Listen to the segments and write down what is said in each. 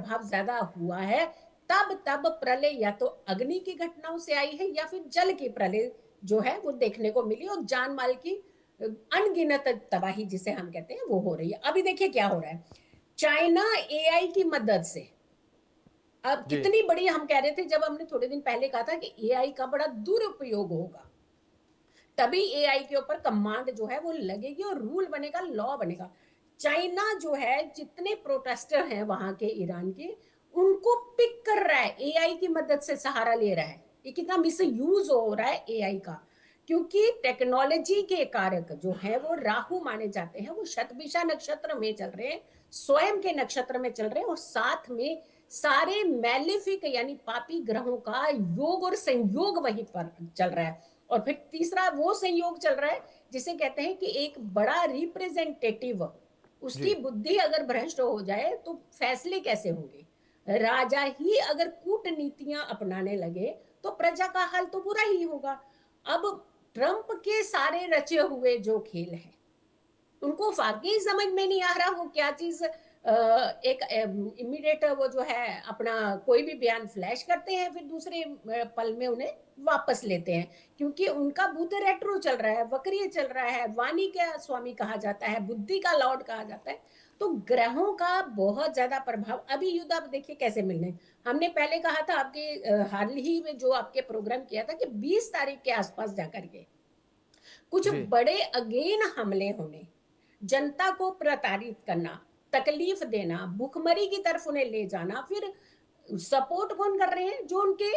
प्रभाव ज्यादा हुआ है, तब तब प्रलय या तो अग्नि की घटनाओं से आई है या फिर जल की प्रलय जो है वो देखने को मिली, और जान माल की अनगिनत तबाही जिसे हम कहते हैं वो हो रही है। अभी देखिए क्या हो रहा है, चाइना एआई की मदद से, अब जी कितनी बड़ी, हम कह रहे थे जब हमने थोड़े दिन पहले कहा था कि एआई का बड़ा दुरुपयोग होगा, तभी एआई के ऊपर कमांड जो है वो लगेगी और रूल बनेगा, लॉ बनेगा। चाइना जो है, जितने प्रोटेस्टर हैं वहां के ईरान के, उनको पिक कर रहा है, एआई की मदद से सहारा ले रहा है। ये कितना मिस यूज हो रहा है एआई का, क्योंकि टेक्नोलॉजी के कारक जो है वो राहु माने जाते हैं, वो शतभिषा नक्षत्र में चल रहे हैं, स्वयं के नक्षत्र में चल रहे हैं, और साथ में सारे मैलिफिक यानी पापी ग्रहों का योग और संयोग वहीं पर चल रहा है। और फिर तीसरा वो संयोग चल रहा है जिसे कहते हैं कि एक बड़ा रिप्रेजेंटेटिव, उसकी जी बुद्धि अगर भ्रष्ट हो जाए तो फैसले कैसे होंगे, राजा ही अगर कूटनीतियां अपनाने लगे तो प्रजा का हाल तो बुरा ही होगा। अब ट्रंप के सारे रचे हुए जो खेल हैं, उनको वाकई समझ में नहीं आ रहा वो क्या चीज, एक इमीडिएट वो जो है अपना कोई भी बयान फ्लैश करते हैं, फिर दूसरे पल में उन्हें वापस लेते हैं, क्योंकि उनका बुध रेट्रो चल रहा है, वक्रीय चल रहा है, वाणी का स्वामी कहा जाता है, बुद्धि का लॉर्ड कहा जाता है। तो ग्रहों का बहुत ज्यादा प्रभाव, अभी युद्ध आप देखिए कैसे मिल रहे हैं। हमने पहले कहा था आपके हाल ही में जो आपके प्रोग्राम किया था कि 20 तारीख के आसपास जाकर के कुछ जी बड़े अगेन हमले होने, जनता को प्रताड़ित करना, तकलीफ देना, भुखमरी की तरफ उन्हें ले जाना, फिर सपोर्ट कौन कर रहे हैं, जो उनके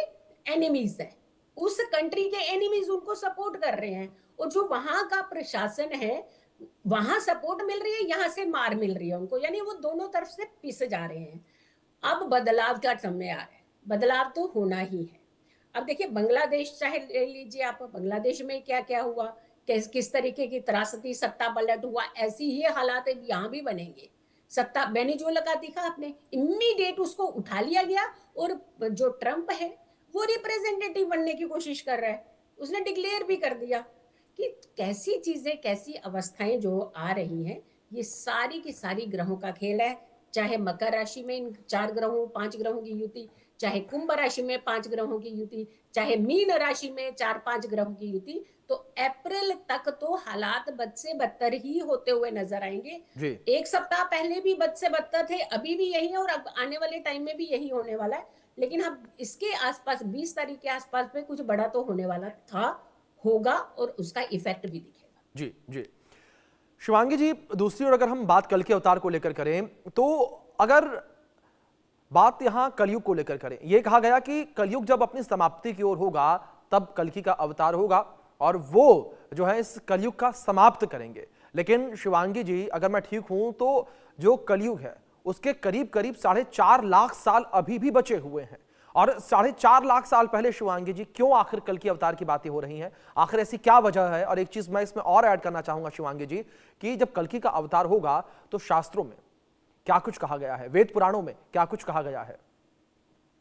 एनिमीज है, उस कंट्री के एनिमीज उनको सपोर्ट कर रहे हैं, और जो वहां का प्रशासन है, वहां सपोर्ट मिल रही है, यहाँ से मार मिल रही है उनको, यानी वो दोनों तरफ से पिस जा रहे हैं। अब बदलाव का समय आ रहा है, बदलाव तो होना ही है। अब देखिए बांग्लादेश चाहे ले लीजिए आप, बांग्लादेश में क्या क्या हुआ, किस तरीके की त्रासदी, सत्ता पलट हुआ, ऐसी ही हालात यहाँ भी बनेंगे। सत्ता बेनीजुएला का देखा आपने, इमीडिएट उसको उठा लिया गया, और जो ट्रंप है वो रिप्रेजेंटेटिव बनने की कोशिश कर रहा है, उसने डिक्लेयर भी कर दिया कि कैसी चीजें, कैसी अवस्थाएं जो आ रही हैं, ये सारी की सारी ग्रहों का खेल है। चाहे मकर राशि में इन 4 ग्रहों 5 ग्रहों की युति, चाहे कुंभ राशि में 5 ग्रहों की युति, चाहे मीन राशि में 4 5 ग्रहों की युति, तो अप्रैल तक तो हालात बद से बदतर ही होते हुए नजर आएंगे। जी एक सप्ताह पहले भी बद से बदतर थे, अभी भी यही है, और अब आने वाले टाइम में भी यही होने वाला है। लेकिन अब इसके आसपास 20 तारीख के आसपास में कुछ बड़ा तो होने वाला था, होगा, और उसका इफेक्ट भी दिखेगा। जी जी। शिवांगी जी, दूसरी ओर अगर हम बात कल के अवतार को लेकर करें, तो अगर बात यहां कलयुग को लेकर करें, यह कहा गया कि कलयुग जब अपनी समाप्ति की ओर होगा तब कल्कि का अवतार होगा और वो जो है इस कलयुग का समाप्त करेंगे। लेकिन शिवांगी जी, अगर मैं ठीक हूं तो जो कलयुग है उसके करीब करीब 4.5 लाख साल अभी भी बचे हुए हैं। और 4.5 लाख साल पहले शिवांगी जी क्यों आखिर कल की अवतार की बातें हो रही हैं, आखिर ऐसी क्या वजह है? और एक चीज मैं इसमें और ऐड करना चाहूंगा शिवांगी जी, कि जब कल्कि का अवतार होगा तो शास्त्रों में क्या कुछ कहा गया है, वेद पुराणों में क्या कुछ कहा गया है?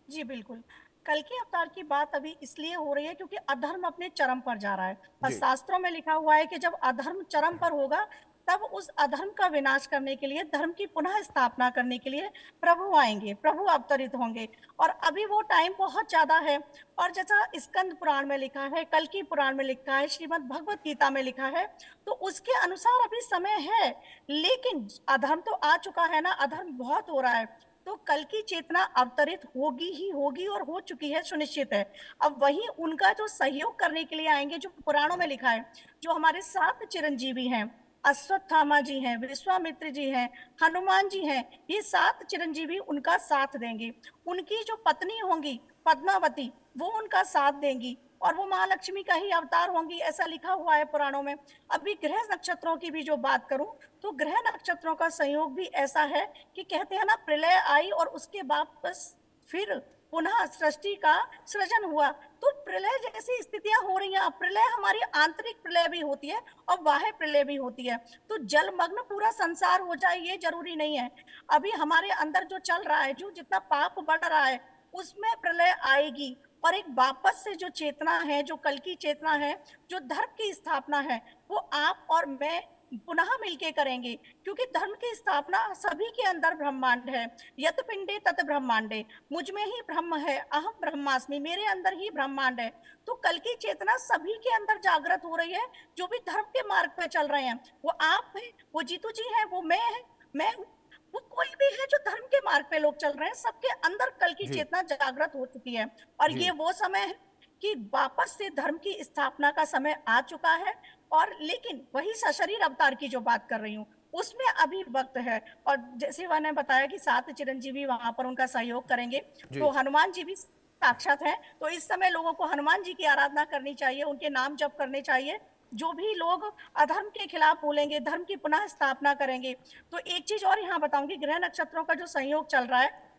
जी बिल्कुल। कल के अवतार की बात अभी इसलिए हो रही है क्योंकि अधर्म अपने चरम पर जा रहा है, और जी शास्त्रों में लिखा हुआ है कि जब अधर्म चरम पर होगा तब उस अधर्म का विनाश करने के लिए, धर्म की पुनः स्थापना करने के लिए प्रभु आएंगे, प्रभु अवतरित होंगे। और अभी वो टाइम बहुत ज्यादा है। और जैसा स्कंद पुराण में लिखा है, कल्कि पुराण में लिखा है, श्रीमद् भगवत गीता में लिखा है, तो उसके अनुसार अभी समय है। लेकिन अधर्म तो आ चुका है ना, अधर्म बहुत हो रहा है, तो कल की चेतना अवतरित होगी ही होगी, और हो चुकी है, सुनिश्चित है। अब वही उनका जो सहयोग करने के लिए आएंगे, जो पुराणों में लिखा है, जो हमारे 7 चिरंजीवी हैं, अश्वत्थामा जी हैं, विश्वामित्र जी हैं, हनुमान जी हैं, ये 7 चिरंजीवी उनका साथ देंगे। उनकी जो पत्नी होंगी पद्मावती, वो उनका साथ देंगी, और वो महालक्ष्मी का ही अवतार होंगी, ऐसा लिखा हुआ है पुराणों में। अभी ग्रह नक्षत्रों की भी जो बात करूं, तो ग्रह नक्षत्रों का संयोग भी ऐसा है कि कहते हैं ना, प्रलय आई और उसके वापस फिर पुनः सृष्टि का सृजन हुआ। तो प्रलय जैसी स्थितियां हो रही हैं। अब प्रलय हमारी आंतरिक प्रलय भी होती है और बाह्य प्रलय भी होती है। तो जलमग्न पूरा संसार हो जाए ये जरूरी नहीं है। अभी हमारे अंदर जो चल रहा है, जो जितना पाप बढ़ रहा है, उसमें प्रलय आएगी, और एक वापस से जो चेतना है, जो कल की चेतना है, जो धर्म की स्थापना है, वो आप और मैं पुनः मिलके करेंगे, क्योंकि धर्म की स्थापना सभी के अंदर ब्रह्मांड है। यत पिंडे तत ब्रह्मांडे, मुझ में ही ब्रह्म है, अहम ब्रह्मास्मि, मेरे अंदर ही ब्रह्मांड है। तो कल की चेतना सभी के अंदर जागृत हो रही है, जो भी धर्म के मार्ग पे चल रहे हैं। वो आप है, वो जीतू जी है, वो मैं हूँ, वो कोई भी है जो धर्म के मार्ग पे लोग चल रहे हैं, सबके अंदर कल की जी चेतना जागृत हो चुकी है। और जी ये वो समय है कि वापस से धर्म की स्थापना का समय आ चुका है। और लेकिन वही सशरीर अवतार की जो बात कर रही हूँ, उसमें अभी वक्त है। और जैसे मैंने बताया कि 7 चिरंजीवी वहां पर उनका सहयोग करेंगे, जी तो हनुमान जी भी साक्षात हैं। तो इस समय लोगों को हनुमान जी की आराधना करनी चाहिए, उनके नाम जप करने चाहिए। जो भी लोग अधर्म के खिलाफ बोलेंगे, धर्म की पुनः स्थापना करेंगे। तो एक चीज और यहाँ बताऊंगी, ग्रह नक्षत्रों का जो संयोग चल रहा है,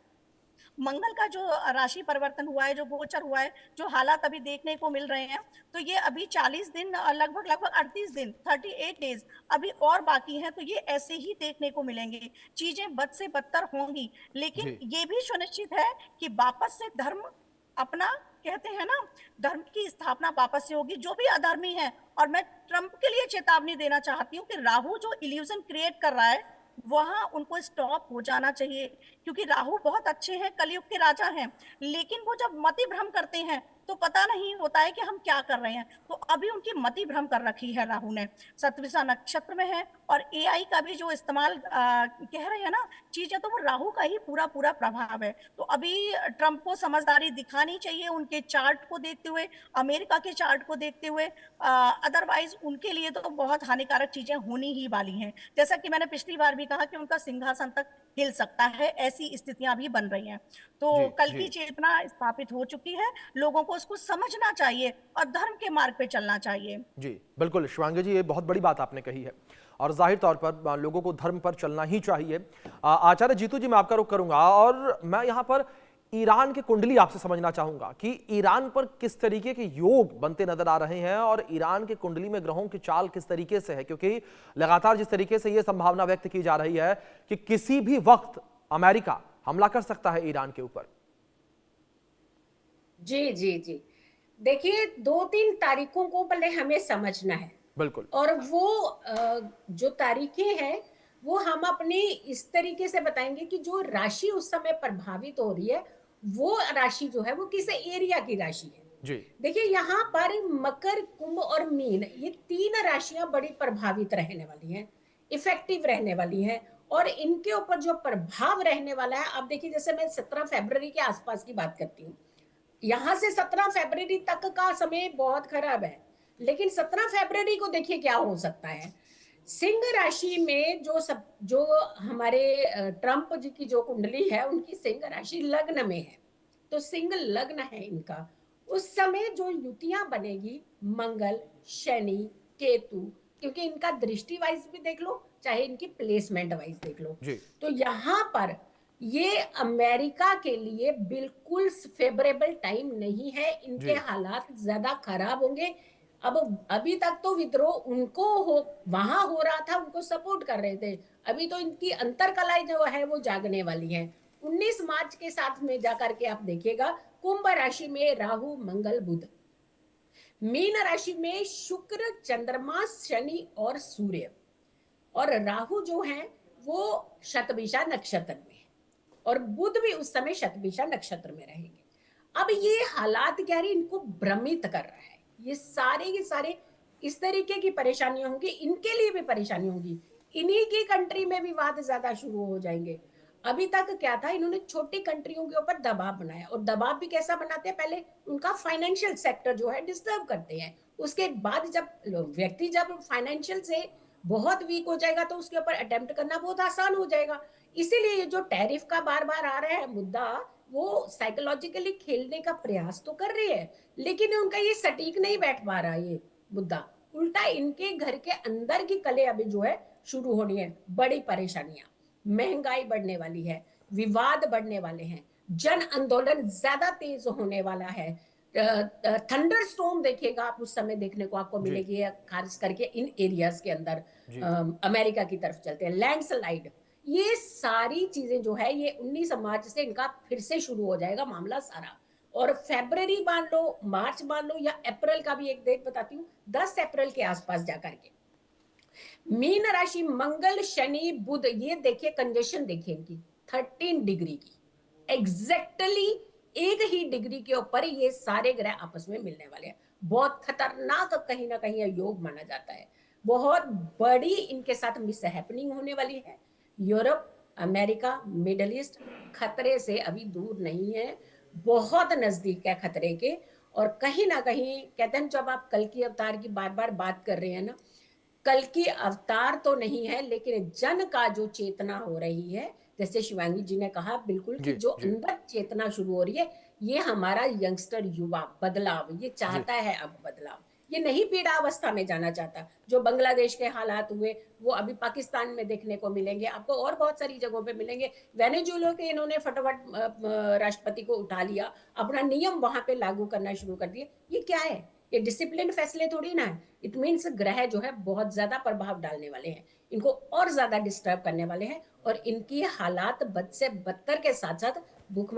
मंगल का जो राशि परिवर्तन हुआ है, जो गोचर हुआ है, जो हालात अभी देखने को मिल रहे हैं, तो ये अभी 40 दिन, लगभग लगभग 38 दिन, 38 डेज अभी और बाकी हैं। तो ये ऐसे ही देखने को मिलेंगे, चीजें बद से बदतर होंगी। लेकिन जी ये भी सुनिश्चित है कि वापस से धर्म अपना, कहते हैं ना, धर्म की स्थापना वापस से होगी। जो भी अधर्मी है, और मैं ट्रंप के लिए चेतावनी देना चाहती हूँ कि राहु जो इल्यूजन क्रिएट कर रहा है, वहां उनको स्टॉप हो जाना चाहिए। क्योंकि राहु बहुत अच्छे हैं, कलयुग के राजा हैं, लेकिन वो जब मति भ्रम करते हैं तो पता नहीं होता है कि हम क्या कर रहे हैं। तो अभी उनकी मति भ्रम कर रखी है राहु ने। सतविषा नक्षत्र में है, और एआई का भी जो इस्तेमाल कह रहे हैं ना चीजें, तो वो राहु का ही पूरा पूरा प्रभाव है। तो अभी ट्रंप को समझदारी दिखानी चाहिए, उनके चार्ट को देखते हुए, अमेरिका के चार्ट को देखते हुए। अदरवाइज उनके लिए तो बहुत हानिकारक चीजें होनी ही वाली हैं। जैसा कि मैंने पिछली बार भी कहा कि उनका सिंहासन तक हिल सकता है, ऐसी स्थितियां भी बन रही हैं। जी तो कल जी की चेतना स्थापित हो चुकी है, लोगों को उसको समझना चाहिए और धर्म के मार्ग पे चलना चाहिए। जी बिल्कुल शिवांगी जी, ये बहुत बड़ी बात आपने कही है और जाहिर तौर पर लोगों को धर्म पर चलना ही चाहिए। आचार्य जीतू जी, मैं आपका रुख करूंगा और मैं यहां पर ईरान की कुंडली आपसे समझना चाहूंगा कि ईरान पर किस तरीके के योग बनते नजर आ रहे हैं और ईरान की कुंडली में ग्रहों की चाल किस तरीके से है, क्योंकि लगातार जिस तरीके से यह संभावना व्यक्त की जा रही है कि किसी भी वक्त अमेरिका हमला कर सकता है ईरान के ऊपर। जी जी जी, देखिए 2-3 तारीखों को पहले हमें समझना है। बिल्कुल और वो जो तारीखें हैं वो हम अपनी इस तरीके से बताएंगे कि जो राशि उस समय प्रभावित हो रही है, वो राशि जो है वो किस एरिया की राशि है। जी देखिए यहाँ पर मकर, कुंभ और मीन, ये 3 राशियां बड़ी प्रभावित रहने वाली हैं, इफेक्टिव रहने वाली हैं। और इनके ऊपर जो प्रभाव रहने वाला है, अब देखिए जैसे मैं 17 फरवरी के आसपास की बात करती हूँ, यहाँ से 17 फरवरी तक का समय बहुत खराब है। लेकिन 17 फरवरी को देखिए क्या हो सकता है। सिंह राशि में जो हमारे ट्रंप जी की जो कुंडली है, उनकी सिंह राशि लग्न में है। तो सिंह लग्न है इनका। उस समय जो युतियां बनेगी, मंगल, शनि, केतु, क्योंकि इनका दृष्टि वाइज भी देख लो, चाहे इनकी प्लेसमेंट वाइज देख लो, जी तो यहाँ पर ये अमेरिका के लिए बिल्कुल फेवरेबल टाइम नहीं है। इनके जी हालात ज्यादा खराब होंगे। अब अभी तक तो विद्रोह उनको वहां हो रहा था, उनको सपोर्ट कर रहे थे। अभी तो इनकी अंतर कलाएं जो है वो जागने वाली हैं। 19 मार्च के साथ में जाकर के आप देखिएगा, कुंभ राशि में राहु, मंगल, बुध, मीन राशि में शुक्र, चंद्रमा, शनि और सूर्य, और राहु जो है वो शतभिषा नक्षत्र में है, और बुध भी उस समय शतभिषा नक्षत्र में रहेंगे। अब ये हालात क्या है, इनको भ्रमित कर रहा है। ये सारे के सारे इस तरीके की परेशानियां होंगी, इनके लिए भी परेशानी होगी। इन्हीं की कंट्री में विवाद ज्यादा शुरू हो जाएंगे। अभी तक क्या था, इन्होंने छोटी कंट्रियों के ऊपर दबाव बनाया, और दबाव भी कैसा बनाते हैं, पहले उनका फाइनेंशियल सेक्टर जो है डिस्टर्ब करते हैं। उसके बाद जब व्यक्ति जब फाइनेंशियल से बहुत वीक हो जाएगा, तो उसके ऊपर अटेम्प्ट करना बहुत आसान हो जाएगा। इसीलिए ये जो टैरिफ का बार बार आ रहा है मुद्दा, वो साइकोलॉजिकली खेलने का प्रयास तो कर रही है, लेकिन उनका ये सटीक नहीं बैठ पा रहा ये मुद्दा। उल्टा इनके घर के अंदर की कले अभी जो है शुरू होनी है, बड़ी परेशानियां, महंगाई बढ़ने वाली है, विवाद बढ़ने वाले हैं, जन आंदोलन ज्यादा तेज होने वाला है। थंडर स्टॉर्म देखिएगा आप उस समय, देखने को आपको जी मिलेगी, खास करके इन एरियाज के अंदर। जी अमेरिका की तरफ चलते हैं, लैंडस्लाइड, ये सारी चीजें जो है ये 19 मार्च से इनका फिर से शुरू हो जाएगा मामला सारा। और फरवरी मान लो, मार्च मान लो, या अप्रैल का भी एक डेट बताती हूँ, 10 अप्रैल के आसपास जाकर के मीन राशि मंगल शनि बुध, ये देखिए कंजेशन देखिए इनकी 13 डिग्री की, एग्जैक्टली एक ही डिग्री के ऊपर ये सारे ग्रह आपस में मिलने वाले हैं। बहुत खतरनाक कहीं ना कहीं योग माना जाता है। बहुत बड़ी इनके साथ मिस हैपनिंग होने वाली है। यूरोप, अमेरिका, मिडल ईस्ट खतरे से अभी दूर नहीं है, बहुत नजदीक है खतरे के। और कहीं ना कहीं कहते हैं, जब आप कल की अवतार की बार बार बात कर रहे हैं ना, कल की अवतार तो नहीं है, लेकिन जन का जो चेतना हो रही है, जैसे शिवांगी जी ने कहा बिल्कुल कि जी जो जी अंदर चेतना शुरू हो रही है, ये हमारा यंगस्टर युवा बदलाव ये जी चाहता है। अब बदलाव, ये नहीं पीड़ावस्था में जाना चाहता। जो बांग्लादेश के हालात हुए वो अभी पाकिस्तान में देखने को मिलेंगे आपको, और बहुत सारी जगहों पे मिलेंगे। वेनेजुएला के इन्होंने फटाफट राष्ट्रपति को उठा लिया, अपना नियम वहां पे लागू करना शुरू कर दिए। ये क्या है? ये डिसिप्लिन फैसले थोड़ी ना है। इट मीन्स ग्रह जो है बहुत ज्यादा प्रभाव डालने वाले हैं, इनको और ज्यादा डिस्टर्ब करने वाले हैं, और इनकी हालात बद से बदतर के साथ साथ भूखमरी